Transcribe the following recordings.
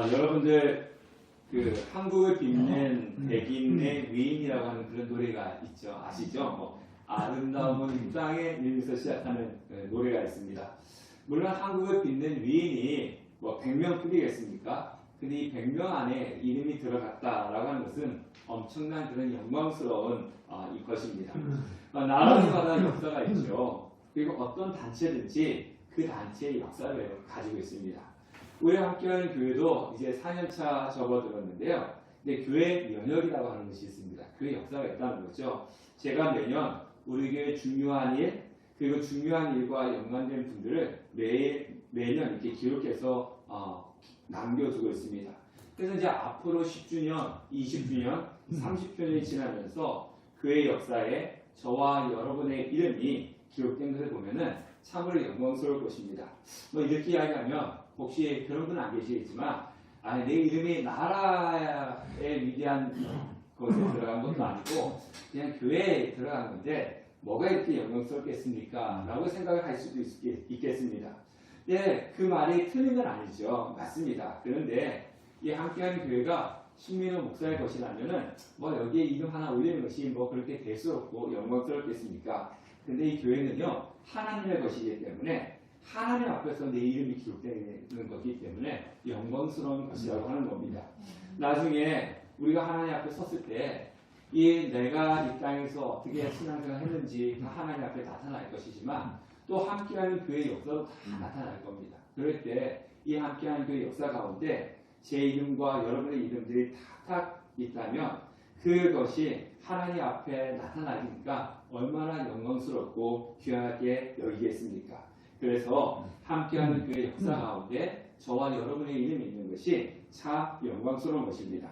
여러분들 그 한국을 빛낸 백인의 위인이라고 하는 그런 노래가 있죠. 아시죠? 아름다운 입장에 이르면서 시작하는 노래가 있습니다. 물론 한국을 빛낸 위인이 100명뿐이겠습니까? 근데 이 100명 안에 이름이 들어갔다라고 하는 것은 엄청난 그런 영광스러운 것입니다. 나라마다 역사가 있죠. 그리고 어떤 단체든지 그 단체의 역사를 가지고 있습니다. 우리 함께하는 교회도 이제 4년차 접어들었는데요. 근데 교회 면역이라고 하는 것이 있습니다. 교회 역사가 있다는 거죠. 제가 매년 우리 교회 중요한 일, 그리고 중요한 일과 연관된 분들을 매년 이렇게 기록해서 남겨두고 있습니다. 그래서 이제 앞으로 10주년, 20주년, 30주년이 지나면서 교회 역사에 저와 여러분의 이름이 기록된 것을 보면은 참으로 영광스러울 것입니다. 이렇게 이야기하면 혹시 그런 분은 안 계시겠지만 내 이름이 나라의 위대한 곳에 들어간 것도 아니고 그냥 교회에 들어간 건데 뭐가 이렇게 영광스럽겠습니까? 라고 생각을 할 수도 있겠습니다. 네, 그 말이 틀린 건 아니죠. 맞습니다. 그런데 이 함께하는 교회가 신민호 목사의 것이라면은 여기에 이름 하나 올리는 것이 그렇게 대수롭고 영광스럽겠습니까? 근데 이 교회는요 하나님의 것이기 때문에 하나님 앞에서 내 이름이 기록되는 것이기 때문에 영광스러운 것이라고 하는 겁니다. 나중에 우리가 하나님 앞에 섰을 때 내가 이 땅에서 어떻게 신앙생활 했는지 다 하나님 앞에 나타날 것이지만 또 함께하는 교회의 역사도 다 나타날 겁니다. 그럴 때 이 함께하는 교회의 역사 가운데 제 이름과 여러분의 이름들이 탁탁 있다면 그것이 하나님 앞에 나타나니까 얼마나 영광스럽고 귀하게 여기겠습니까? 그래서 함께하는 교회 역사 가운데 저와 여러분의 이름이 있는 것이 참 영광스러운 것입니다.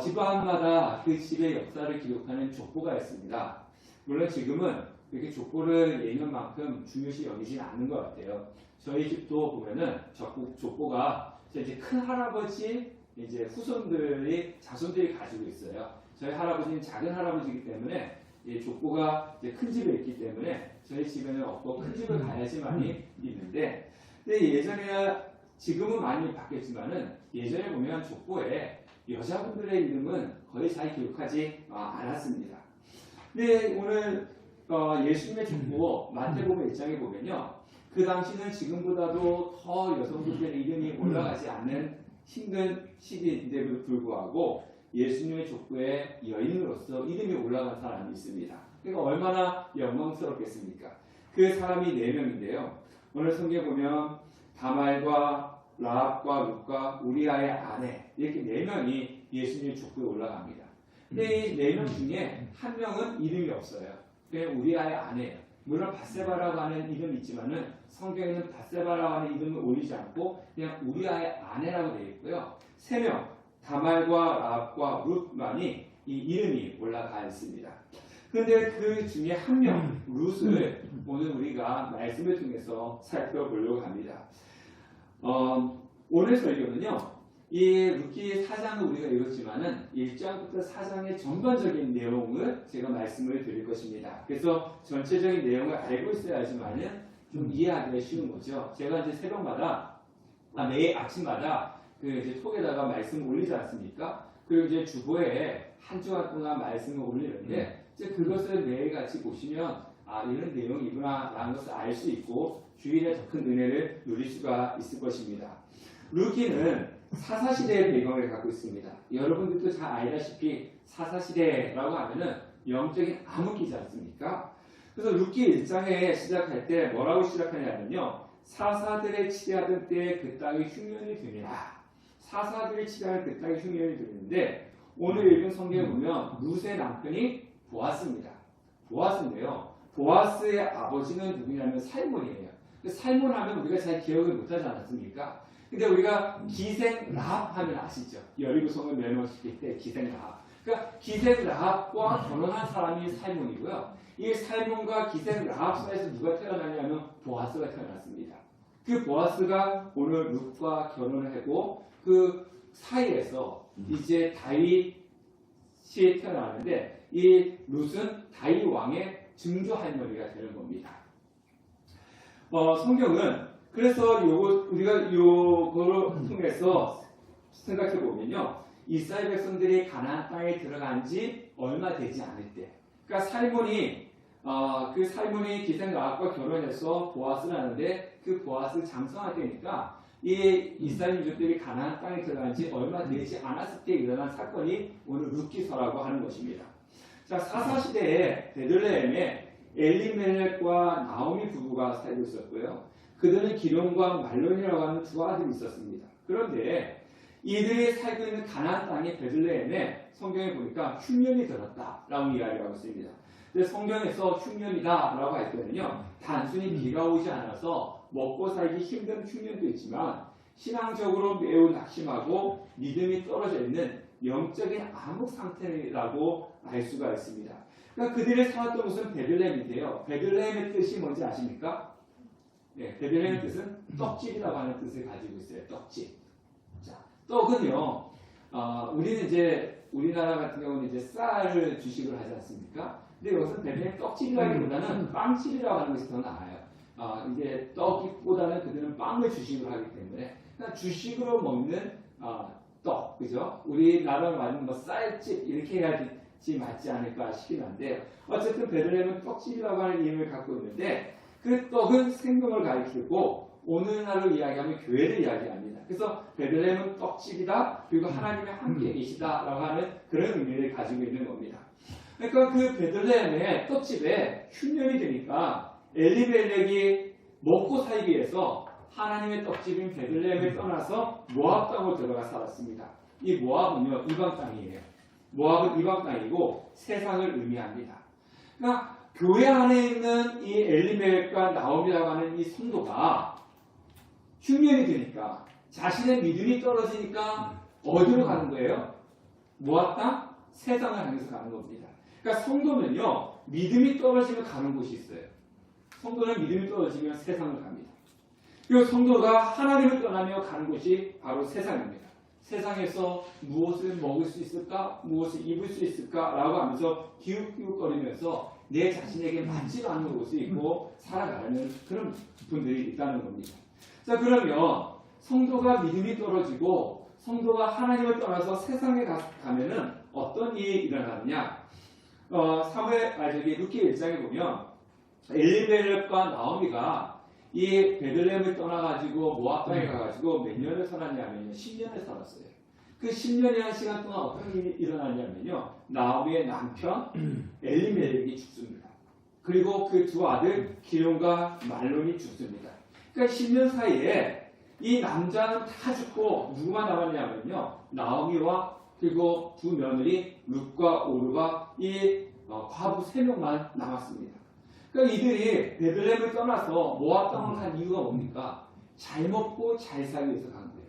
집안마다 그 집의 역사를 기록하는 족보가 있습니다. 물론 지금은 이렇게 족보를 예년만큼 중요시 여기지는 않는 것 같아요. 저희 집도 보면은 족보가 이제 큰 할아버지 이제 후손들이 자손들이 가지고 있어요. 저희 할아버지는 작은 할아버지이기 때문에 족보가 이제 큰 집에 있기 때문에 저희 집에는 없고 큰 집을 가야지만이 있는데, 근데 예전에 지금은 많이 바뀌었지만은 예전에 보면 족보에 여자분들의 이름은 거의 잘 기록하지 않았습니다. 근데 오늘 예수님의 족보 마태복음 1장에 보면요, 그 당시는 지금보다도 더 여성분들의 이름이 올라가지 않는 힘든 시기인데도 불구하고 예수님의 족보에 여인으로서 이름이 올라간 사람이 있습니다. 그러니까 얼마나 영광스럽겠습니까? 그 사람이 4명인데요. 오늘 성경에 보면 다말과 라합과 룻과 우리아의 아내 이렇게 4명이 예수님의 족보에 올라갑니다. 근데 이 4명 중에 한 명은 이름이 없어요. 그냥 우리아의 아내예요. 물론 밧세바라고 하는 이름이 있지만은 성경에는 밧세바라고 하는 이름을 올리지 않고 그냥 우리아의 아내라고 되어 있고요. 3명 다말과 라합과 룻만이 이 이름이 올라가 있습니다. 그런데 그 중에 한 명 룻을 오늘 우리가 말씀을 통해서 살펴보려고 합니다. 오늘 설교는요, 이 룻기 4장을 우리가 읽었지만은 1장부터 4장의 전반적인 내용을 제가 말씀을 드릴 것입니다. 그래서 전체적인 내용을 알고 있어야지만은 좀 이해하기가 쉬운 거죠. 제가 이제 새벽마다 매일 아침마다 그 이제 톡에다가 말씀을 올리지 않습니까? 그리고 이제 주보에 한 주간 동안 말씀을 올리는데 이제 그것을 매일 같이 보시면 이런 내용이구나 라는 것을 알 수 있고 주일에 더 큰 은혜를 누릴 수가 있을 것입니다. 룻기는 사사시대의 배경을 갖고 있습니다. 여러분들도 잘 알다시피 사사시대라고 하면은 영적인 암흑기지 않습니까? 그래서 룻기 1장에 시작할 때 뭐라고 시작하냐면요, 사사들의 치리하던 때에 그 땅이 흉년이 되니라. 사사들이 치리하는 그 땅이 흉년이 되는데 오늘 읽은 성경에 보면 룻의 남편이 보아스입니다. 보아스인데요, 보아스의 아버지는 누구냐면 살몬이에요. 살몬 하면 우리가 잘 기억을 못하지 않았습니까? 근데 우리가 기생 라합 하면 아시죠? 여리고성을 멸망시킬 때 기생 라합. 그러니까 기생 라합과 결혼한 사람이 살몬이고요. 이 살몬과 기생 라합 사이에서 누가 태어나냐면 보아스가 태어났습니다. 그 보아스가 오늘 룻과 결혼을 하고 그 사이에서 이제 다윗이 태어나는데 이 룻은 다윗 왕의 증조 할머니가 되는 겁니다. 성경은 그래서 우리가 요거를 통해서 생각해 보면요, 이스라엘 백성들이 가나안 땅에 들어간 지 얼마 되지 않을 때, 그러니까 그 살몬이 기생라합과 결혼해서 보아스를 하는데 그 보아스 장성할 때니까 이 이스라엘 민족들이 가나안 땅에 들어간 지 얼마 되지 않았을 때 일어난 사건이 오늘 룻기서라고 하는 것입니다. 자, 사사시대에 베들레헴에 엘리멜렉과 나오미 부부가 살고 있었고요. 그들은 기런과 말론이라고 하는 두 아들이 있었습니다. 그런데 이들이 살고 있는 가나안 땅의 베들레헴에 성경에 보니까 흉년이 들었다라고 이야기하고 있습니다. 근데 성경에서 흉년이다라고 할 때는요, 단순히 비가 오지 않아서 먹고 살기 힘든 흉년도 있지만 신앙적으로 매우 낙심하고 믿음이 떨어져 있는 영적인 암흑 상태라고 알 수가 있습니다. 그러니까 그들이 살았던 곳은 베들레헴인데요. 베들레헴의 뜻이 뭔지 아십니까? 네, 베들레헴의 뜻은 떡집이라고 하는 뜻을 가지고 있어요. 떡집. 자, 떡은요, 우리는 이제 우리나라 같은 경우는 이제 쌀을 주식을 하지 않습니까? 근데 여기서 베들레헴 떡집이라기보다는 빵집이라고 하는 것이 더 나아요. 이제 떡보다는 그들은 빵을 주식으로 하기 때문에 그냥 주식으로 먹는 떡, 그죠? 우리나라로 말하는 뭐 쌀집 이렇게 해야지 맞지 않을까 싶긴 한데요. 어쨌든 베들레헴은 떡집이라고 하는 이름을 갖고 있는데 그 떡은 생명을 가리키고 오늘날로 이야기하면 교회를 이야기합니다. 그래서 베들레헴은 떡집이다, 그리고 하나님의 함께 계시다라고 하는 그런 의미를 가지고 있는 겁니다. 그러니까 그 베들레헴의 떡집에 흉년이 되니까 엘리멜렉이 먹고 살기 위해서 하나님의 떡집인 베들레헴에 떠나서 모압 땅으로 들어가 살았습니다. 이 모압은요, 이방 땅이에요. 모압은 이방 땅이고 세상을 의미합니다. 그러니까 교회 안에 있는 이 엘리멜렉과 나오미라고 하는 이 성도가 흉년이 되니까 자신의 믿음이 떨어지니까 어디로 가는 거예요? 모압 땅? 세상을 향해서 가는 겁니다. 그러니까 성도는요, 믿음이 떨어지면 가는 곳이 있어요. 성도는 믿음이 떨어지면 세상을 갑니다. 그리고 성도가 하나님을 떠나며 가는 곳이 바로 세상입니다. 세상에서 무엇을 먹을 수 있을까? 무엇을 입을 수 있을까? 라고 하면서 기웃기웃거리면서 내 자신에게 맞지도 않는 곳이 있고 살아가는 그런 분들이 있다는 겁니다. 자, 그러면 성도가 믿음이 떨어지고 성도가 하나님을 떠나서 세상에 가면은 어떤 일이 일어나느냐? 룻기 1장에 보면 엘리멜렉과 나오미가 이 베들레헴을 떠나가지고 모압 땅에 가가지고 몇 년을 살았냐면요, 10년을 살았어요. 그 10년이라는 시간 동안 어떤 일이 일어나냐면요, 나오미의 남편 엘리멜렉이 죽습니다. 그리고 그 두 아들 기런과 말론이 죽습니다. 그러니까 10년 사이에 이 남자는 다 죽고 누구만 남았냐면요, 나오미와 그리고 두 며느리 룻과 오르가 이 과부 3명만 남았습니다. 그러니까 이들이 베들레헴을 떠나서 모압 땅으로 간 이유가 뭡니까? 잘 먹고 잘 살기 위해서 간 거예요.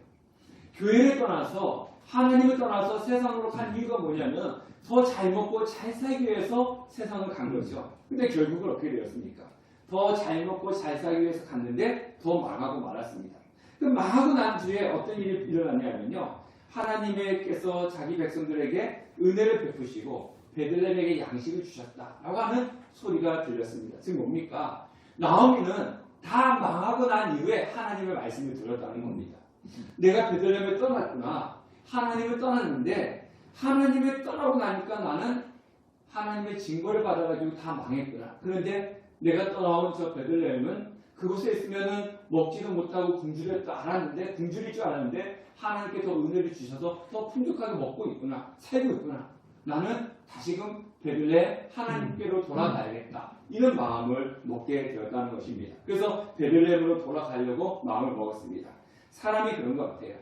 교회를 떠나서 하나님을 떠나서 세상으로 간 이유가 뭐냐면 더 잘 먹고 잘 살기 위해서 세상을 간 거죠. 근데 결국은 어떻게 되었습니까? 더 잘 먹고 잘 살기 위해서 갔는데 더 망하고 말았습니다. 그 망하고 난 뒤에 어떤 일이 일어났냐면요, 하나님께서 자기 백성들에게 은혜를 베푸시고 베들레헴에게 양식을 주셨다라고 하는 소리가 들렸습니다. 지금 뭡니까? 나오미는 다 망하고 난 이후에 하나님의 말씀을 들었다는 겁니다. 내가 베들레헴을 떠났구나. 하나님을 떠났는데 하나님을 떠나고 나니까 나는 하나님의 징벌을 받아가지고 다 망했구나. 그런데 내가 떠나온 저 베들레헴은 그곳에 있으면은 먹지도 못하고 굶주릴 줄 알았는데 하나님께 더 은혜를 주셔서 더 풍족하게 먹고 있구나, 살고 있구나. 나는 다시금 베들레헴 하나님께로 돌아가야겠다. 이런 마음을 먹게 되었다는 것입니다. 그래서 베들레헴으로 돌아가려고 마음을 먹었습니다. 사람이 그런 것 같아요.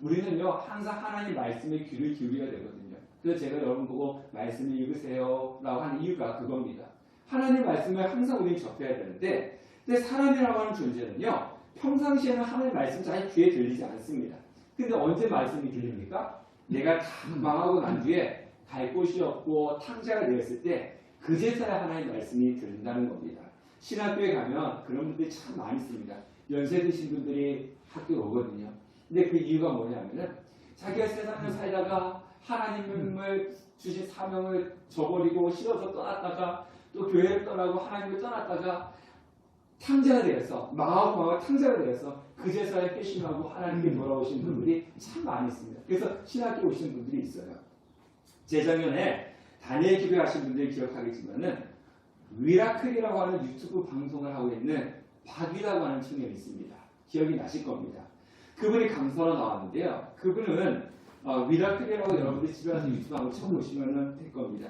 우리는요, 항상 하나님 말씀에 귀를 기울여야 되거든요. 그래서 제가 여러분 보고 말씀을 읽으세요 라고 하는 이유가 그겁니다. 하나님 말씀을 항상 우리는 접해야 되는데, 근데 사람이라고 하는 존재는요, 평상시에는 하나님 말씀 잘 귀에 들리지 않습니다. 근데 언제 말씀이 들립니까? 내가 다 망하고 난 뒤에 갈 곳이 없고 탕자가 되었을 때 그제서야 하나님 말씀이 들린다는 겁니다. 신학교에 가면 그런 분들이 참 많이 있습니다. 연세 드신 분들이 학교에 오거든요. 근데 그 이유가 뭐냐면은 자기가 세상을 살다가 하나님을 주신 사명을 저버리고 싫어서 떠났다가 또 교회를 떠나고 하나님을 떠났다가 탕자가 되어서 마하고마가 탕자가 되어서 그제서야 회심하고 하나님께 돌아오신 분들이 참 많이 있습니다. 그래서 신학교 오신 분들이 있어요. 재작년에 다니엘 기도하신 분들이 기억하겠지만은 미라클이라고 하는 유튜브 방송을 하고 있는 박이라고 하는 청년이 있습니다. 기억이 나실 겁니다. 그분이 강사로 나왔는데요. 그분은 미라클이라고 여러분들이 집에 가서 유튜브 한번 쳐보시면 될 겁니다.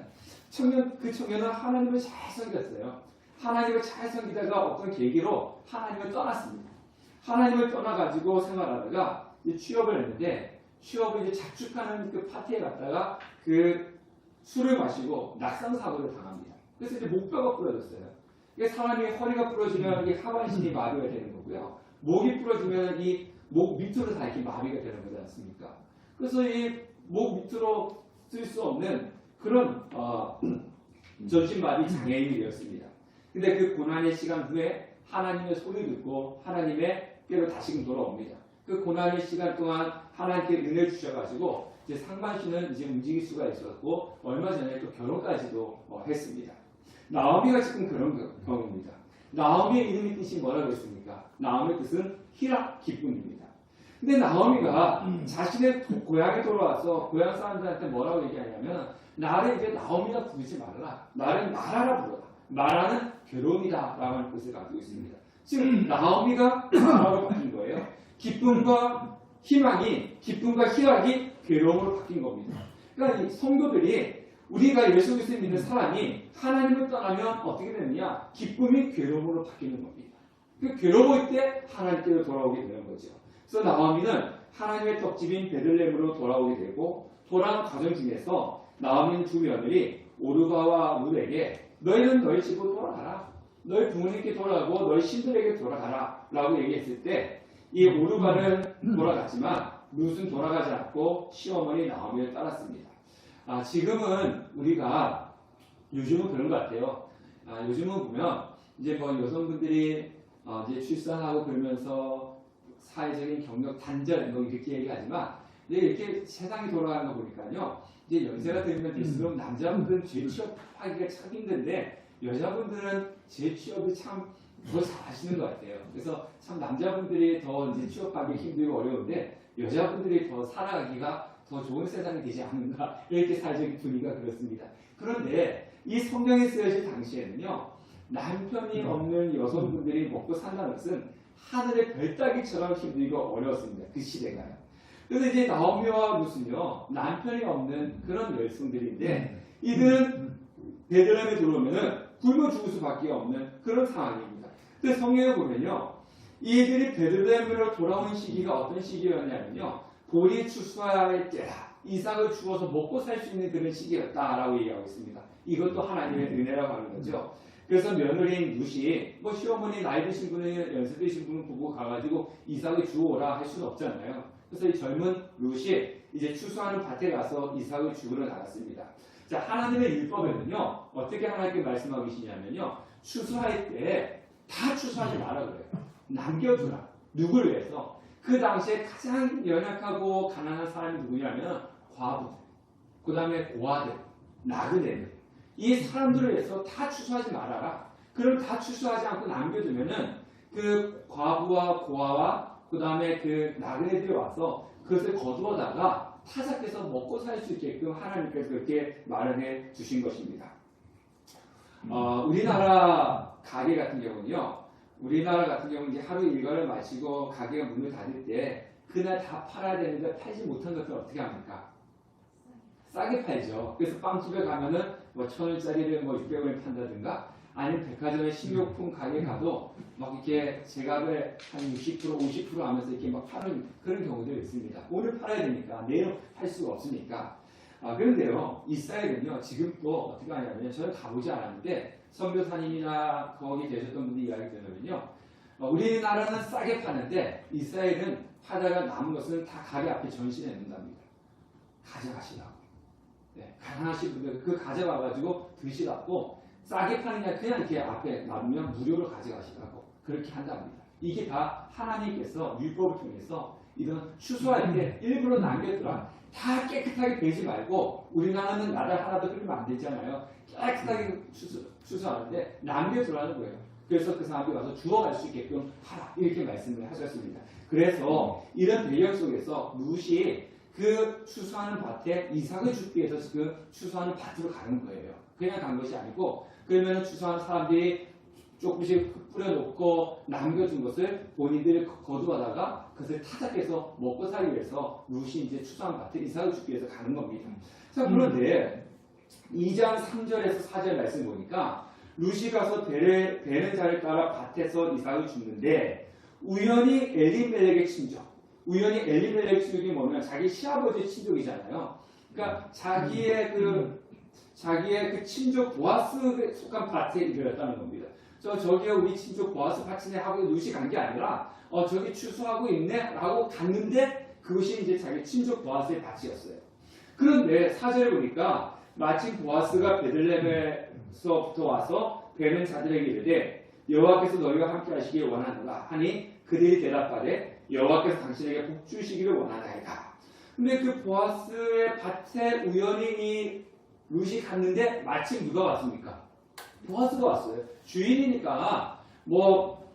그 청년은 하나님을 잘 섬겼어요. 하나님을 잘 섬기다가 어떤 계기로 하나님을 떠났습니다. 하나님을 떠나가지고 생활하다가 이제 취업을 했는데 취업을 이제 작축하는 그 파티에 갔다가 그 술을 마시고 낙상 사고를 당합니다. 그래서 이제 목뼈가 부러졌어요. 이게 사람이 허리가 부러지면 이게 하반신이 마비가 되는 거고요. 목이 부러지면 이 목 밑으로 다 이렇게 마비가 되는 거지 않습니까? 그래서 이 목 밑으로 쓸 수 없는 그런 전신마비 장애인이 되었습니다. 근데 그 고난의 시간 후에 하나님의 소리 듣고 하나님의 께로 다시금 돌아옵니다. 그 고난의 시간 동안 하나님께 은혜를 주셔가지고 이제 상반신은 이제 움직일 수가 있었고 얼마 전에 또 결혼까지도 했습니다. 나오미가 지금 그런 경우입니다. 나오미의 이름의 뜻이 뭐라고 했습니까? 나오미의 뜻은 희락, 기쁨입니다. 근데 나오미가 자신의 고향에 돌아와서 고향 사람들한테 뭐라고 얘기하냐면 나를 이제 나오미라 부르지 말라. 나를 마라라 부르라. 마라는 괴로움이다 라고 하는 뜻을 가지고 있습니다. 지금 나오미가 마라로 바뀐 거예요. 기쁨과 희망이 괴로움으로 바뀐 겁니다. 그러니까 이 성도들이 우리가 예수 그리스도 믿는 사람이 하나님을 떠나면 어떻게 되느냐? 기쁨이 괴로움으로 바뀌는 겁니다. 그 괴로울 때 하나님께로 돌아오게 되는 거죠. 그래서 나오미는 하나님의 떡집인 베들레헴으로 돌아오게 되고 돌아온 과정 중에서 나오미는 두 며느리 오르바와 룻에게 너희는 너희 집으로 돌아가라. 너희 부모님께 돌아가고 너희 신들에게 돌아가라 라고 얘기했을 때 이 오르바는 돌아갔지만 룻은 돌아가지 않고 시어머니 나오미를 따랐습니다. 지금은 우리가 요즘은 그런 것 같아요. 요즘은 보면 이제 뭐 여성분들이 이제 출산하고 그러면서 사회적인 경력 단절 뭐 이렇게 얘기하지만 이제 이렇게 세상이 돌아가는 거 보니까요. 이제 연세가 들면 될수록 남자분들은 재취업하기가 참 힘든데 여자분들은 재취업이 참 더 잘하시는 것 같아요. 그래서 참 남자분들이 더 이제 취업하기 힘들고 어려운데 여자분들이 더 살아가기가 더 좋은 세상이 되지 않는가 이렇게 사회적인 분위기가 그렇습니다. 그런데 이 성경에 쓰여질 당시에는요. 남편이 없는 여성분들이 먹고 산다는 것은 하늘의 별따기처럼 힘들고 어려웠습니다. 그 시대가요. 그래서 이제 나오미와 룻은요. 남편이 없는 그런 여성들인데 이들은 베들레헴에 들어오면은 굶어 죽을 수밖에 없는 그런 상황입니다. 근데 성경에 보면요. 이들이 베들레헴으로 돌아온 시기가 어떤 시기였냐면요. 볼이 추수할 때라. 이삭을 주어서 먹고 살 수 있는 그런 시기였다라고 얘기하고 있습니다. 이것도 하나님의 은혜라고 하는 거죠. 그래서 며느리인 룻이 뭐 시어머니 나이 드신 분이 연세 드신 분을 보고 가가지고 이삭을 주워오라 할 수는 없잖아요. 그래서 이 젊은 룻이 이제 추수하는 밭에 가서 이삭을 주우러 나갔습니다. 자, 하나님의 율법에는요 어떻게 하나님께 말씀하고 계시냐면요 추수할 때 다 추수하지 마라 그래요. 남겨두라. 누굴 위해서? 그 당시에 가장 연약하고 가난한 사람이 누구냐면 과부들, 그 다음에 고아들, 나그네들. 이 사람들을 위해서 다 추수하지 말아라. 그럼 다 추수하지 않고 남겨두면은 그 과부와 고아와 그 다음에 그 나그네들이 와서 그것을 거두어다가 타작해서 먹고 살 수 있게끔 하나님께서 그렇게 마련해 주신 것입니다. 우리나라 가게 같은 경우는요. 우리나라 같은 경우는 이제 하루 일과를 마치고 가게가 문을 닫을 때 그날 다 팔아야 되는데 팔지 못한 것들 어떻게 합니까? 싸게 팔죠. 그래서 빵집에 가면은 뭐 1,000원짜리를 뭐 600원에 판다든가 아니면 백화점에 식료품 가게 가도 막 이렇게 제값을 한 60%, 50% 하면서 이렇게 막 파는 그런 경우들이 있습니다. 오늘 팔아야 되니까 내일 팔 수가 없으니까. 그런데요, 이스라엘은요, 지금 또 어떻게 하냐면 저는 가보지 않았는데 선교사님이나 거기 계셨던 분들이 이야기 들으면요, 우리나라는 싸게 파는데 이스라엘은 파다가 남은 것은 다 가게 앞에 전시해 놓는답니다. 가져가시라고. 네, 가난하신 분들 그 가져가가지고 드시라고 싸게 파느냐 그냥 이렇게 앞에 놔두면 무료로 가져가시라고 그렇게 한답니다. 이게 다 하나님께서 율법을 통해서 이런 추수할 때 일부러 남겨두라. 다 깨끗하게 베지 말고 우리나라는 나달 하나도 흘리면 안 되잖아요. 깨끗하게 추수하는데 남겨두라는 거예요. 그래서 그 사람들이 와서 주워갈 수 있게끔 하라. 이렇게 말씀을 하셨습니다. 그래서 이런 배경 속에서 룻이 그 추수하는 밭에 이삭을 주기 위해서 그 추수하는 밭으로 가는 거예요. 그냥 간 것이 아니고 그러면 추수하는 사람들이 조금씩 뿌려놓고 남겨준 것을 본인들이 거두어다가 그것을 타작해서 먹고 살기 위해서 룻이 이제 추수한 밭에 이삭을 주기 위해서 가는 겁니다. 자, 그런데 2장 3절에서 4절 말씀 보니까 룻이 가서 베는 자를 따라 밭에서 이삭을 줍는데 우연히 엘리멜렉의 친족, 우연히 엘리멜렉 친족이 뭐냐면 자기 시아버지 친족이잖아요. 그러니까 자기의 그 친족 보아스에 속한 밭에 이르렀다는 겁니다. 저기요 우리 친족 보아스 밭이네 하고 룻이 간 게 아니라 저기 추수하고 있네 라고 갔는데 그것이 이제 자기 친족 보아스의 밭이었어요. 그런데 4절에 보니까 마침 보아스가 베들레헴에서부터 와서 베는 자들에게 이르되 여호와께서 너희와 함께 하시길 원하노라 하니 그들이 대답하되 여호와께서 당신에게 복 주시기를 원하나이다. 근데 그 보아스의 밭에 우연히 이 룻이 갔는데 마침 누가 왔습니까? 보아스가 왔어요. 주인이니까 뭐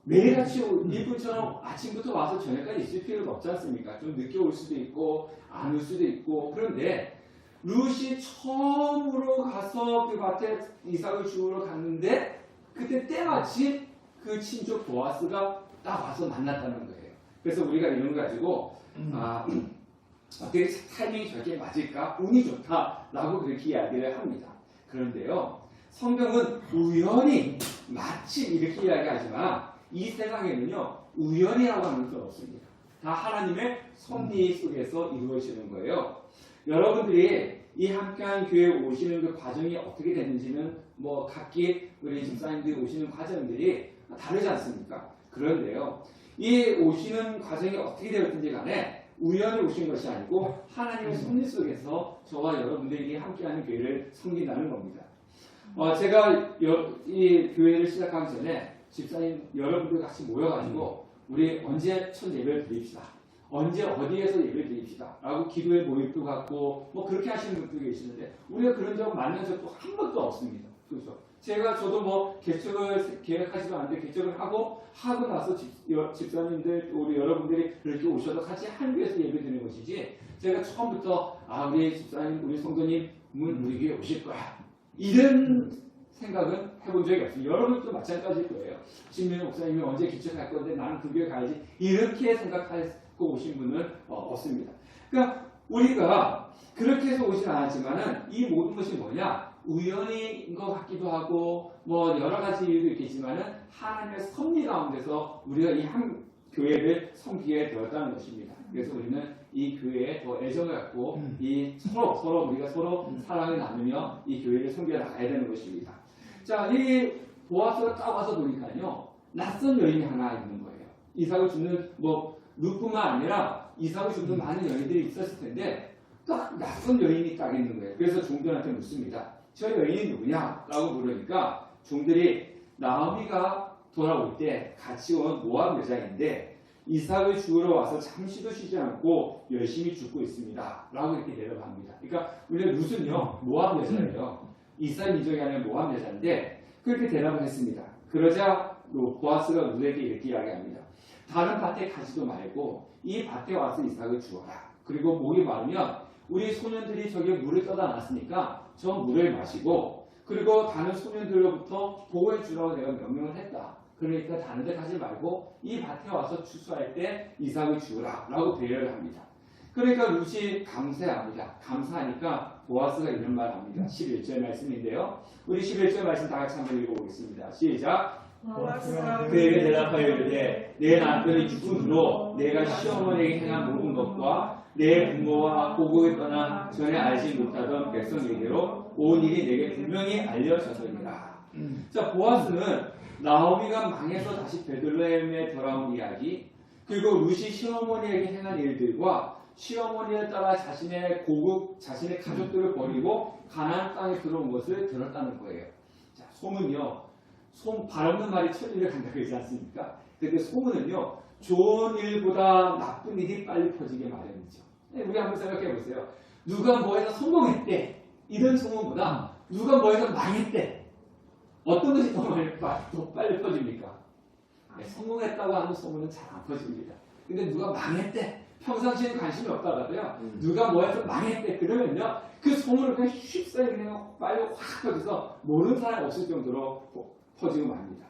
매일같이 일꾼처럼 아침부터 와서 저녁까지 있을 필요가 없지 않습니까? 좀 늦게 올 수도 있고 안 올 수도 있고. 그런데 룻이 처음으로 가서 그 밭에 이삭을 주우러 갔는데 그때 때마침 그 친족 보아스가 딱 와서 만났다는 거예요. 그래서 우리가 이런 거 가지고 어떻게 타이밍이 저렇게 맞을까? 운이 좋다라고 그렇게 이야기를 합니다. 그런데요, 성경은 우연히 마침 이렇게 이야기하지만 이 세상에는요 우연이라고 하는 건 없습니다. 다 하나님의 섭리 속에서 이루어지는 거예요. 여러분들이 이 함께한 교회에 오시는 그 과정이 어떻게 됐는지는 뭐 각기 우리 집사님들이 오시는 과정들이 다르지 않습니까? 그런데요, 이 오시는 과정이 어떻게 되었든지 간에 우연히 오신 것이 아니고 하나님의 섭리 속에서 저와 여러분들이 함께하는 교회를 섬긴다는 겁니다. 제가 이 교회를 시작하기 전에 집사님 여러분들 같이 모여가지고 우리 언제 첫 예배를 드립시다. 언제 어디에서 예배 드립시다. 라고 기도의 모임도 갖고 뭐 그렇게 하시는 분도 계시는데 우리가 그런 적 만난 적도 한 번도 없습니다. 그렇죠? 저도 뭐 개척을 계획하지도 않는데 개척을 하고 나서 집사님들 우리 여러분들이 그렇게 오셔서 같이 한 교회에서 예배 드리는 것이지 제가 처음부터 우리 집사님 우리 성도님 우리 교회 오실 거야 이런 생각은 해본 적이 없어요. 여러분도 마찬가지일 거예요. 신민호 목사님이 언제 개척할 건데 나는 그 교회 가야지 이렇게 생각하고 오신 분은 없습니다. 그러니까 우리가 그렇게 해서 오진 않았지만은 이 모든 것이 뭐냐? 우연인 것 같기도 하고 뭐 여러 가지 이유도 있겠지만은 하나님의 섭리 가운데서 우리가 이 한 교회를 섬기게 되었다는 것입니다. 그래서 우리는 이 교회에 더 애정을 갖고 이 서로 우리가 서로 사랑을 나누며 이 교회를 섬겨 나가야 되는 것입니다. 자, 이 보아스가 딱 와서 보니까요 낯선 여인이 하나 있는 거예요. 이삭을 줍는 뭐 룻뿐만 아니라 이삭을 줍는 많은 여인들이 있었을 텐데 딱 낯선 여인이 딱 있는 거예요. 그래서 종들한테 묻습니다. 저 여인이 누구냐? 라고 물으니까 종들이 나오미가 돌아올 때 같이 온 모압 여자인데 이삭을 주우러 와서 잠시도 쉬지 않고 열심히 줍고 있습니다. 라고 이렇게 대답합니다. 그러니까 우리가 룻은요 모압 여자예요. 이스라엘 민족이 아니라 모압 여자인데 그렇게 대답을 했습니다. 그러자 보아스가 룻에게 이렇게 이야기합니다. 다른 밭에 가지도 말고 이 밭에 와서 이삭을 주어라. 그리고 목이 마르면 우리 소년들이 저기에 물을 떠다 놨으니까 저 물을 마시고 그리고 다른 소년들로부터 보호해 주라고 내가 명령을 했다. 그러니까 다른 데 가지 말고 이 밭에 와서 추수할 때 이삭을 주라 라고 배려를 합니다. 그러니까 룻이 감사합니다. 감사하니까 보아스가 이런 말을 합니다. 11절 말씀인데요. 우리 11절 말씀 다 같이 한번 읽어보겠습니다. 시작. 그에게 대답하여 이르되 내 남편이 죽은 후로 내가 시어머니에게 행한 모든 것과 내 부모와 고국을 떠나 전에 알지 못하던 백성에게로 온 일이 내게 분명히 알려졌으니라. 자, 보아스는 나오미가 망해서 다시 베들레헴에 돌아온 이야기, 그리고 룻이 시어머니에게 행한 일들과 시어머니를 따라 자신의 고국, 자신의 가족들을 버리고 가나안 땅에 들어온 것을 들었다는 거예요. 자, 소문이요. 발 없는 말이 천리를 간다고 그러지 않습니까? 근데 소문은요, 좋은 일보다 나쁜 일이 빨리 퍼지게 마련이죠. 우리 한번 생각해 보세요. 누가 뭐해서 성공했대. 이런 소문보다 누가 뭐해서 망했대. 어떤 것이 더 빨리 퍼집니까? 네, 성공했다고 하는 소문은 잘 안 퍼집니다. 근데 누가 망했대. 평상시에는 관심이 없다가도요. 누가 뭐해서 망했대. 그러면요. 그 소문을 그냥 쉽사리 그냥 빨리 확 퍼져서 모르는 사람이 없을 정도로 퍼지고 맙니다.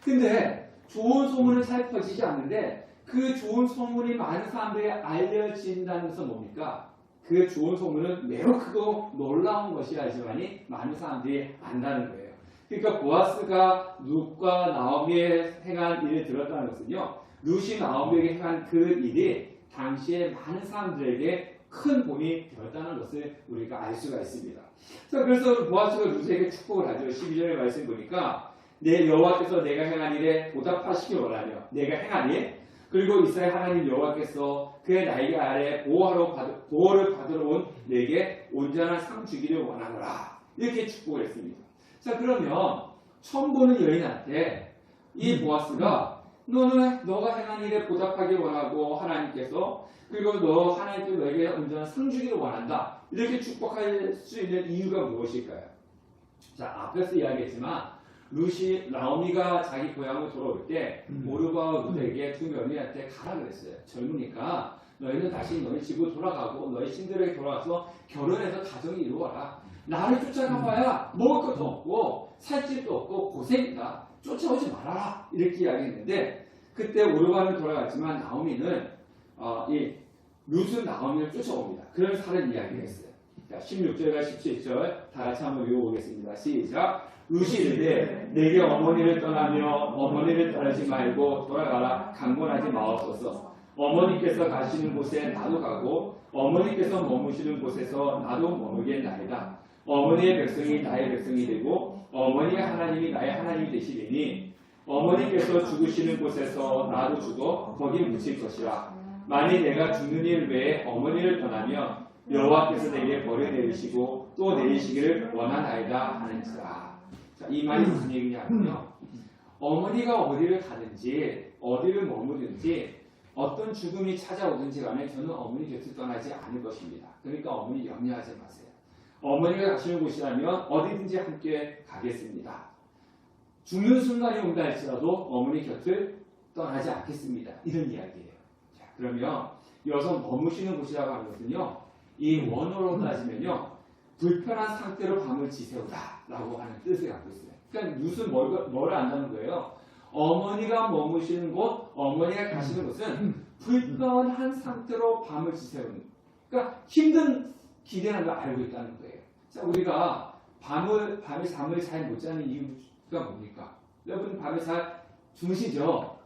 근데 좋은 소문은 잘 퍼지지 않는데 그 좋은 소문이 많은 사람들에게 알려진다는 것은 뭡니까? 그 좋은 소문은 매우 크고 놀라운 것이라지만이 많은 사람들이 안다는 거예요. 그러니까 보아스가 룻과 나오미의 행한 일을 들었다는 것은요. 룻이 나오미에게 행한 그 일이 당시에 많은 사람들에게 큰 본이 되었다는 것을 우리가 알 수가 있습니다. 자, 그래서 보아스가 룻에게 축복을 하죠. 12절의 말씀 보니까 내 여호와께서 내가 행한 일에 보답하시기 원하며 내가 행한 일 그리고 이스라엘 하나님 여호와께서 그의 날개 아래 보호를 받으러 온 내게 온전한 상 주기를 원하노라. 이렇게 축복을 했습니다. 자, 그러면 처음 보는 여인한테 이 보아스가 너가 행한 일에 보답하길 원하고 하나님께서 그리고 하나님께서 너에게 온전한 상 주기를 원한다. 이렇게 축복할 수 있는 이유가 무엇일까요? 자, 앞에서 이야기했지만 룻이 나오미가 자기 고향으로 돌아올 때 오르바와 룻에게 두 며느리한테 가라 그랬어요. 젊으니까 너희는 다시 너희 집으로 돌아가고 너희 신들에게 돌아가서 결혼해서 가정을 이루어라. 나를 쫓아가봐야 먹을 것도 없고 살 집도 없고 고생이다. 쫓아오지 말아라. 이렇게 이야기했는데 그때 오르바는 돌아갔지만 나오미는 이 룻은 나오미를 쫓아옵니다. 그런 사례 이야기를 했어요. 자, 16절과 17절 다 같이 한번 읽어보겠습니다. 시작. 룻이 이르되 내게 어머니를 떠나며 어머니를 떠나지 말고 돌아가라. 강권하지 마옵소서. 어머니께서 가시는 곳에 나도 가고 어머니께서 머무시는 곳에서 나도 머무겠나이다. 어머니의 백성이 나의 백성이 되고 어머니의 하나님이 나의 하나님이 되시리니 어머니께서 죽으시는 곳에서 나도 죽어 거기 묻힐 것이라. 만일 내가 죽는 일 외에 어머니를 떠나면 여호와께서 내게 벌을 내리시고 또 내리시기를 원하나이다 하는지라. 자, 이 말이 무슨 얘기냐면요. 어머니가 어디를 가든지 어디를 머무든지 어떤 죽음이 찾아오든지 간에 저는 어머니 곁을 떠나지 않을 것입니다. 그러니까 어머니 염려하지 마세요. 어머니가 가시는 곳이라면 어디든지 함께 가겠습니다. 죽는 순간이 온다 할지라도 어머니 곁을 떠나지 않겠습니다. 이런 이야기예요. 자, 그러면 여기서 머무시는 곳이라고 하는 것은요. 이 원어로 따지면요. 불편한 상태로 밤을 지새우다 라고 하는 뜻을 갖고 있어요. 그러니까 무슨 뭘 안다는 거예요. 어머니가 머무시는 곳, 어머니가 가시는 곳은 불편한 상태로 밤을 지새우는. 그러니까 힘든 길이라는 걸 알고 있다는 거예요. 자, 우리가 밤에 잠을 잘 못 자는 이유가 뭡니까? 여러분 밤에 잘 주무시죠?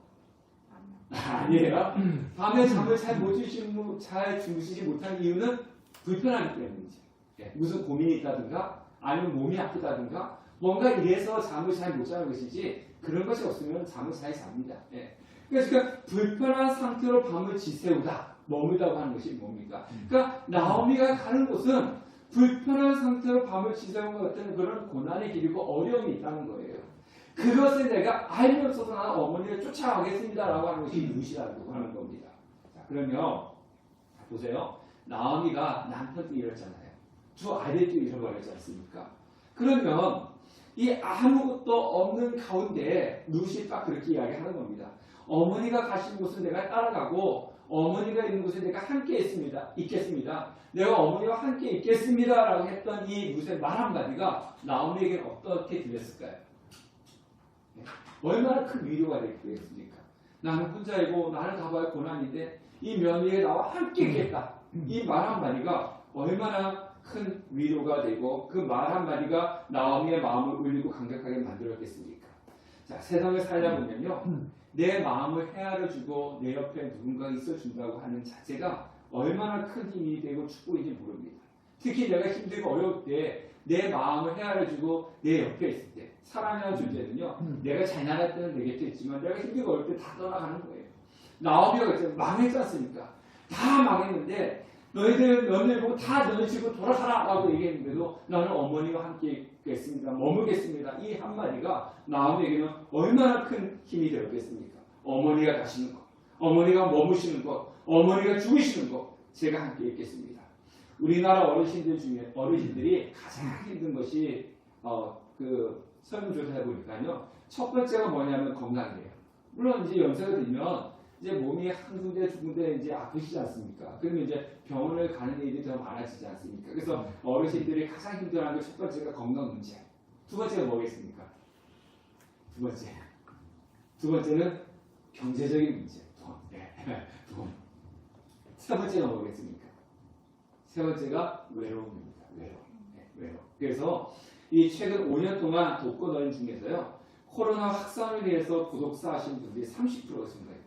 아니에요. 밤에 잠을 잘 주무시지 못하는 이유는 불편하기 때문이죠. 예, 무슨 고민이 있다든가 아니면 몸이 아프다든가 뭔가 이래서 잠을 잘 못 자는 것이지 그런 것이 없으면 잠을 잘 잡니다. 예. 그러니까 불편한 상태로 밤을 지새우다. 머물다고 하는 것이 뭡니까? 그러니까 나오미가 가는 곳은 불편한 상태로 밤을 지새우는 어떤 그런 고난의 길이고 어려움이 있다는 거예요. 그것을 내가 알면서도 나는 어머니를 쫓아가겠습니다라고 하는 것이 룻이라고 하는 겁니다. 자, 그러면 보세요. 나오미가 남편도 잃었잖아요. 두 아들도 잃어버렸지 않습니까? 그러면 이 아무것도 없는 가운데 룻이 딱 그렇게 이야기하는 겁니다. 어머니가 가시는 곳은 내가 따라가고 어머니가 있는 곳에 내가 함께 있겠습니다. 내가 어머니와 함께 있겠습니다라고 했던 이 룻의 말 한마디가 나오미에게 어떻게 들렸을까요? 얼마나 큰 위로가 되겠습니까? 나는 혼자이고 나는 가봐야 고난인데 이 며느리가 나와 함께 있겠다. 이 말 한마디가 얼마나 큰 위로가 되고 그 말 한마디가 나오미의 마음을 울리고 감격하게 만들었겠습니까? 자, 세상을 살다 보면요. 내 마음을 헤아려주고 내 옆에 누군가 있어준다고 하는 자체가 얼마나 큰 힘이 되고 축복인지 모릅니다. 특히 내가 힘들고 어려울 때 내 마음을 헤아려주고 내 옆에 있을 때 사랑이라는 존재는요. 내가 잘 나갈 때는 내 곁에 있지만 내가 힘들고 어려울 때 다 떠나가는 거예요. 나오미가 망했지 않습니까? 다 망했는데 너희들 며느리 보고 다 너희 집으로 돌아가라 라고 얘기했는데도 나는 어머니와 함께 있겠습니다. 머물겠습니다. 이 한마디가 나오미에게는 얼마나 큰 힘이 되었겠습니까? 어머니가 가시는 것, 어머니가 머무시는 것, 어머니가 죽으시는 것, 제가 함께 있겠습니다. 우리나라 어르신들 중에 어르신들이 가장 힘든 것이 설문조사 해보니까요. 첫 번째가 뭐냐면 건강이에요. 물론 이제 연세가 들면 이제 몸이 한 군데 두 군데 이제 아프시지 않습니까? 그러면 이제 병원을 가는 일이 더 많아지지 않습니까? 그래서 어르신들이 가장 힘들어하는 게 첫 번째가 건강 문제. 두 번째가 뭐겠습니까? 두 번째는 경제적인 문제. 돈. 세 번째가 뭐겠습니까? 세 번째가 외로움입니다. 외로움. 그래서 이 최근 5년 동안 독거노인 중에서요. 코로나 확산을 위해서 구독사 하신 분들이 30%가 증가했대요.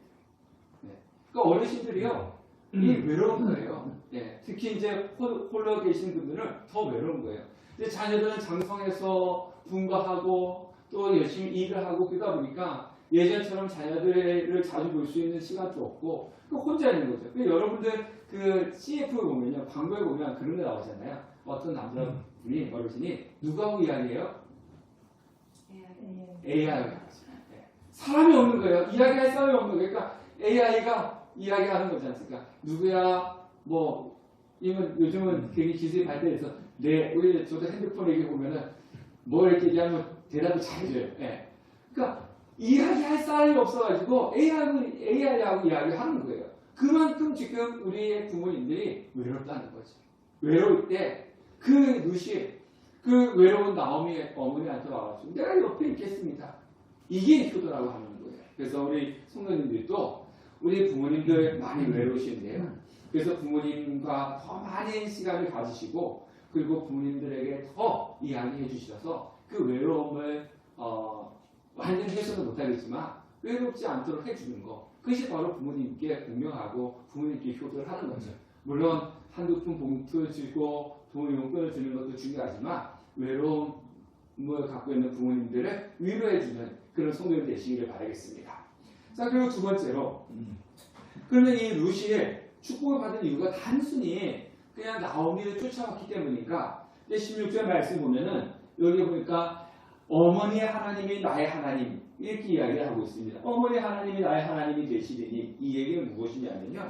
그러니까 어르신들이요. 이 외로운 거예요. 특히 이제 홀로 계신 분들은 더 외로운 거예요. 근데 자녀들은 장성해서 분가하고 또 열심히 일을 하고 그러다 보니까 예전처럼 자녀들을 자주 볼 수 있는 시간도 없고 혼자 있는 거죠. 여러분들 그 CF에 보면요. 광고에 보면 그런 거 나오잖아요. 어떤 남자분이 어르신이 누구하고 이야기해요? AI하고 사람이 없는 거예요. 이야기할 사람이 없는 거예요. 그러니까 AI가 이야기하는 거지 않습니까? 누구야? 뭐 요즘은 되게 기술이 발달해서 우리 저도 핸드폰에 이렇게 보면은 뭐 이렇게 얘기하면 대답을 잘해줘요. 그러니까 이야기할 사람이 없어가지고 AI하고 이야기하는 거예요. 그만큼 지금 우리의 부모님들이 외롭다는 거죠. 외로울 때 그 누시, 그 외로운 나오미 어머니한테 와가지고 내가 옆에 있겠습니다. 이게 효도라고 하는 거예요. 그래서 우리 성도님들도 우리 부모님들 많이 외로우신데요. 그래서 부모님과 더 많은 시간을 가지시고 그리고 부모님들에게 더 이야기해 주셔서 그 외로움을 완전히 해소는 못하겠지만 외롭지 않도록 해주는 거. 그것이 바로 부모님께 공명하고 부모님께 효도를 하는 거죠. 물론 한두 푼 봉투 주고 돈 용돈을 주는 것도 중요하지만 외로움을 갖고 있는 부모님들을 위로해주는 그런 성도님 되시기를 바라겠습니다. 자, 그리고 두 번째로 그러면 이 루시의 축복을 받은 이유가 단순히 그냥 나오미를 쫓아왔기 때문이니까 16절 말씀 보면은 여기 보니까 어머니의 하나님이 나의 하나님 이렇게 이야기를 하고 있습니다. 어머니 하나님이 나의 하나님이 되시리니 이 얘기는 무엇이냐면요.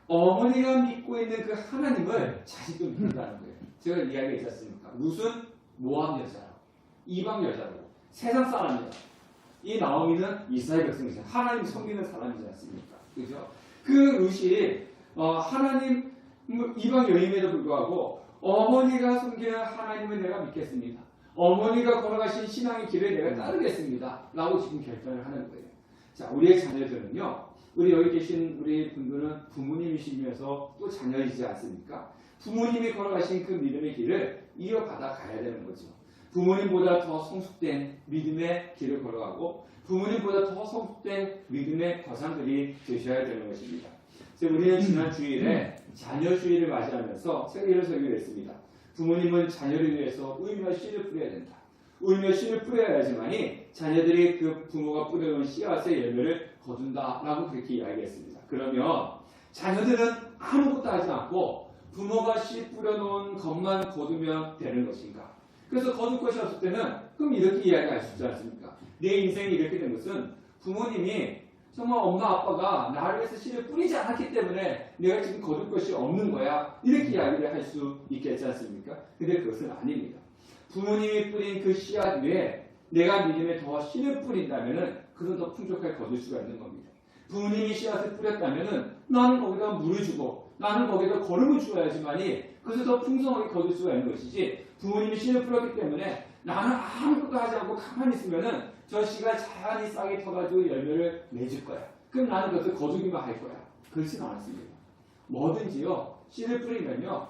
어머니가 믿고 있는 그 하나님을 자식도 믿는다는 거예요. 제가 이야기했지 않습니까? 무슨 모함 여자로 이방 여자로 세상 사람이다. 이 나오미는 이스라엘 백성이죠. 하나님 섬기는 사람이지 않습니까? 그죠? 그 룻이 하나님 이방 여인에도 불구하고 어머니가 섬기는 하나님을 내가 믿겠습니다. 어머니가 걸어가신 신앙의 길을 내가 따르겠습니다. 라고 지금 결단을 하는 거예요. 자, 우리의 자녀들은요. 우리 여기 계신 우리 분들은 부모님이시면서 또 자녀이지 않습니까? 부모님이 걸어가신 그 믿음의 길을 이어받아 가야 되는 거죠. 부모님보다 더 성숙된 믿음의 길을 걸어가고 부모님보다 더 성숙된 믿음의 거상들이 되셔야 되는 것입니다. 우리는 지난 주일에 자녀 주일을 맞이하면서 세계를 설교를 했습니다. 부모님은 자녀를 위해서 울며 씨를 뿌려야 된다. 울며 씨를 뿌려야지만이 자녀들이 그 부모가 뿌려놓은 씨앗의 열매를 거둔다라고 그렇게 이야기했습니다. 그러면 자녀들은 아무것도 하지 않고 부모가 씨 뿌려놓은 것만 거두면 되는 것인가? 그래서 거둘 것이 없을 때는 그럼 이렇게 이야기할 수 있지 않습니까? 내 인생이 이렇게 된 것은 부모님이 정말 엄마 아빠가 나를 위해서 씨를 뿌리지 않았기 때문에 내가 지금 거둘 것이 없는 거야. 이렇게 이야기를 할 수 있겠지 않습니까? 근데 그것은 아닙니다. 부모님이 뿌린 그 씨앗 위에 내가 믿음에 더 씨를 뿌린다면은 그건 더 풍족하게 거둘 수가 있는 겁니다. 부모님이 씨앗을 뿌렸다면은 나는 거기다 물을 주고 나는 거기다 거름을 주어야지만이 그것을 더 풍성하게 거둘 수가 있는 것이지 부모님이 씨를 뿌렸기 때문에 나는 아무것도 하지 않고 가만히 있으면은 저 씨가 자연히 싹이 터가지고 열매를 맺을 거야. 그럼 나는 그것을 거두기만 할 거야. 그렇지는 않습니다. 뭐든지요 씨를 뿌리면요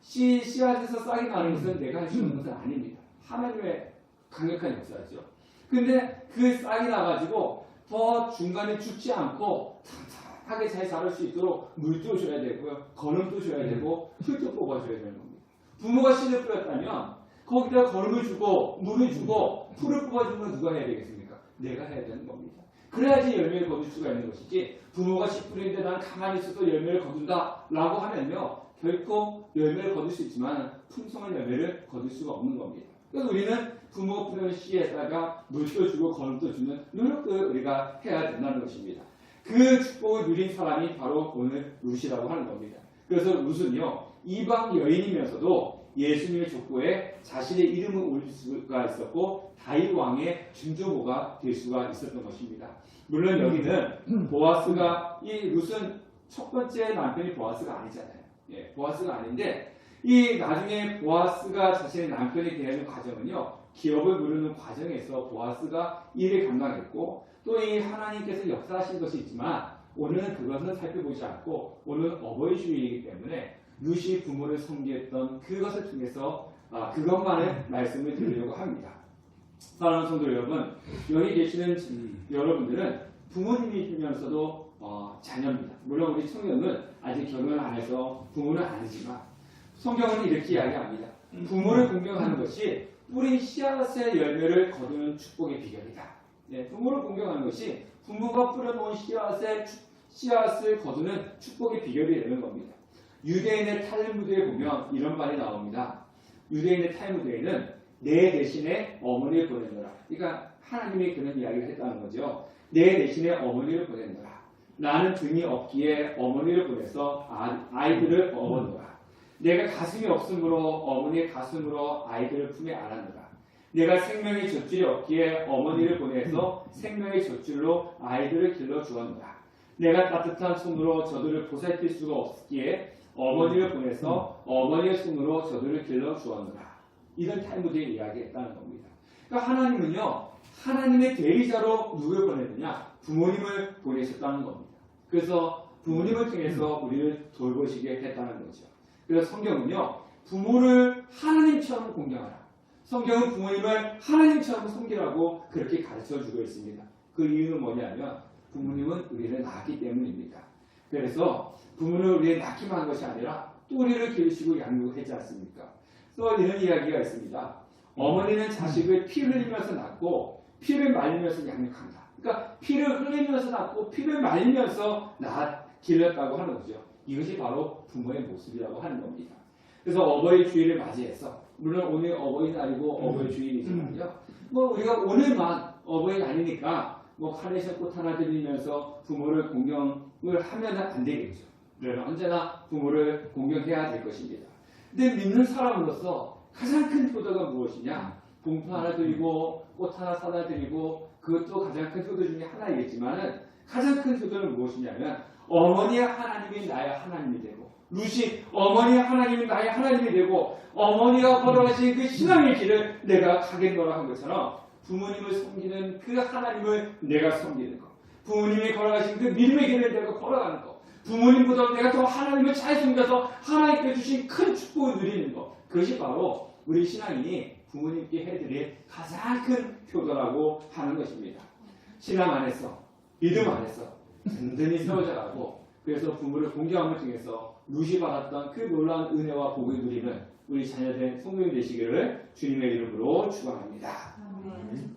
씨앗에서 싹이 나는 것은 내가 할 수 있는 것은 아닙니다. 하나님의 강력한 역사죠. 근데 그 싹이 나가지고 더 중간에 죽지 않고 튼튼하게 잘 자랄 수 있도록 물도 줘야 되고요. 거름도 줘야 되고 풀도 뽑아줘야 되는 겁니다. 부모가 씨를 뿌렸다면 거기다 거름을 주고 물을 주고 풀을 뽑아주면 누가 해야 되겠습니까? 내가 해야 되는 겁니다. 그래야지 열매를 거둘 수가 있는 것이지 부모가 씨 뿌리는데 나는 가만히 있어도 열매를 거둔다 라고 하면요 결코 열매를 거둘 수 있지만 풍성한 열매를 거둘 수가 없는 겁니다. 그래서 우리는 부모가 뿌리는 씨에다가 물도 주고 거름도 주는 노력도 우리가 해야 된다는 것입니다. 그 축복을 누린 사람이 바로 오늘 룻이라고 하는 겁니다. 그래서 룻은요 이방 여인이면서도 예수님의 족보에 자신의 이름을 올릴 수가 있었고 다윗 왕의 증조모가 될 수가 있었던 것입니다. 물론 여기는 보아스가 이 룻은 첫 번째 남편이 보아스가 아니잖아요. 예, 보아스가 아닌데 이 나중에 보아스가 자신의 남편이 되는 과정은요, 기업을 부르는 과정에서 보아스가 일을 감당했고 또 이 하나님께서 역사하신 것이 있지만 오늘은 그것은 살펴보지 않고 오늘은 어버이주의이기 때문에 룻이 부모를 섬기했던 그것을 통해서 그것만을 말씀을 드리려고 합니다. 사랑하는 성도 여러분, 여기 계시는 여러분들은 부모님이면서도 자녀입니다. 물론 우리 청년은 아직 결혼을 안 해서 부모는 아니지만 성경은 이렇게 이야기합니다. 부모를 공경하는 것이 뿌린 씨앗의 열매를 거두는 축복의 비결이다. 네, 부모를 공경하는 것이 부모가 뿌려놓은 씨앗을 거두는 축복의 비결이 되는 겁니다. 유대인의 탈무드에 보면 이런 말이 나옵니다. 유대인의 탈무드에는 내 대신에 어머니를 보내노라. 그러니까 하나님이 그런 이야기를 했다는 거죠. 내 대신에 어머니를 보내노라. 나는 등이 없기에 어머니를 보내서 아이들을 업어노라. 내가 가슴이 없으므로 어머니의 가슴으로 아이들을 품에 안았노라. 내가 생명의 젖줄이 없기에 어머니를 보내서 생명의 젖줄로 아이들을 길러 주었노라. 내가 따뜻한 손으로 저들을 보살필 수가 없기에 어머니를 보내서 어머니의 손으로 저들을 길러 주었노라. 이런 탈무드에 이야기했다는 겁니다. 그러니까 하나님은요, 하나님의 대리자로 누굴 보내느냐? 부모님을 보내셨다는 겁니다. 그래서 부모님을 통해서 우리를 돌보시게 했다는 거죠. 그래서 성경은요, 부모를 하나님처럼 공경하라. 성경은 부모님을 하나님처럼 섬기라고 그렇게 가르쳐주고 있습니다. 그 이유는 뭐냐면 부모님은 우리를 낳았기 때문입니다. 그래서 부모는 우리를 낳기만 한 것이 아니라 또 우리를 기르시고 양육했지 않습니까? 또 이런 이야기가 있습니다. 어머니는 자식을 피 흘리면서 낳고 피를 말리면서 양육한다. 그러니까 피를 흘리면서 낳고 피를 말리면서 길렀다고 하는 거죠. 이것이 바로 부모의 모습이라고 하는 겁니다. 그래서 어버이 주일을 맞이해서 물론 오늘 어버이날이고 어버이 주일이지만요. 우리가 오늘만 어버이날이니까 카네이션 꽃 하나 드리면서 부모를 공경을 하면 안 되겠죠. 그러나 언제나 부모를 공경해야 될 것입니다. 근데 믿는 사람으로서 가장 큰 효도가 무엇이냐? 봉투 하나 드리고 꽃 하나 사다 드리고 그것도 가장 큰 효도 중에 하나이겠지만 가장 큰 효도는 무엇이냐면 어머니의 하나님이 나의 하나님이 되고 룻이 어머니의 하나님이 나의 하나님이 되고 어머니가 걸어가신 그 신앙의 길을 내가 가겠노라 한 것처럼 부모님을 섬기는 그 하나님을 내가 섬기는 것, 부모님이 걸어가신 그 믿음의 길을 내가 걸어가는 것, 부모님보다 내가 더 하나님을 잘 섬겨서 하나님께 주신 큰 축복을 누리는 것, 그것이 바로 우리 신앙인이 부모님께 해드릴 가장 큰 효도라고 하는 것입니다. 신앙 안에서, 믿음 안에서 든든히 세워져가고 그래서 부모를 공경함을 통해서 룻이 받았던 그 놀라운 은혜와 복을 누리는 우리 자녀된 성도님 되시기를 주님의 이름으로 축원합니다.